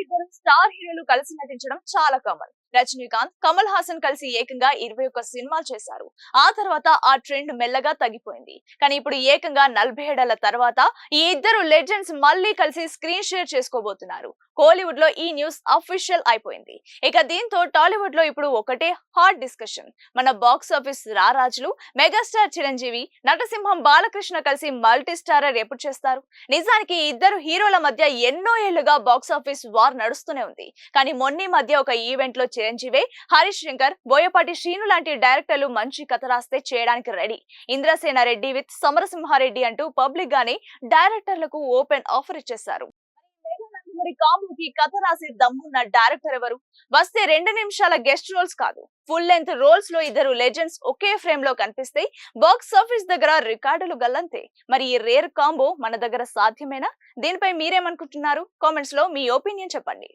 ఇద్దరు స్టార్ హీరోలు కలిసి నటించడం చాలా కామన్. రజనీకాంత్, కమల్ హాసన్ కలిసి ఏకంగా 21 సినిమాలు చేశారు. ఆ తర్వాత ఆ ట్రెండ్ మెల్లగా తగ్గిపోయింది. కానీ ఇప్పుడు ఏకంగా 47 ఏళ్ల తర్వాత ఈ ఇద్దరు లెజెండ్స్ మళ్ళీ కలిసి స్క్రీన్ షేర్ చేసుకోబోతున్నారు. కోలీవుడ్ లో ఈ న్యూస్ అఫీషియల్ అయిపోయింది. ఇక దీంతో టాలీవుడ్ లో ఇప్పుడు ఒకటే హాట్ డిస్కషన్. మన బాక్స్ ఆఫీస్ రారాజులు మెగాస్టార్ చిరంజీవి, నటసింహం బాలకృష్ణ కలిసి మల్టీ స్టారర్ ఎప్పుడు చేస్తారు? నిజానికి ఈ ఇద్దరు హీరోల మధ్య ఎన్నో ఏళ్లుగా బాక్స్ ఆఫీస్ వార్ నడుస్తూనే ఉంది. కానీ మొన్న మధ్య ఒక ఈవెంట్ లో చిరంజీవి, హరీష్ శంకర్, బోయపాటి శ్రీను లాంటి డైరెక్టర్లు మంచి కథ రాస్తే చేయడానికి రెడీ. ఇంద్రసేన రెడ్డి విత్ సమరసింహారెడ్డి అంటూ పబ్లిక్ గానే డైరెక్టర్లకు ఓపెన్ ఆఫర్ ఇచ్చేశారు. మరి కాంబోకి కథ రాసే దమ్మున్న డైరెక్టర్ ఎవరు? వస్తే 2 నిమిషాల గెస్ట్ రోల్స్ కాదు, ఫుల్ లెంత్ రోల్స్ లో ఇద్దరు లెజెండ్స్ ఒకే ఫ్రేమ్ లో కనిపిస్తే బాక్స్ ఆఫీస్ దగ్గర రికార్డులు గల్లంతే. మరి ఈ రేర్ కాంబో మన దగ్గర సాధ్యమేనా? దీనిపై మీరేమనుకుంటున్నారు? కామెంట్స్ లో మీ ఒపీనియన్ చెప్పండి.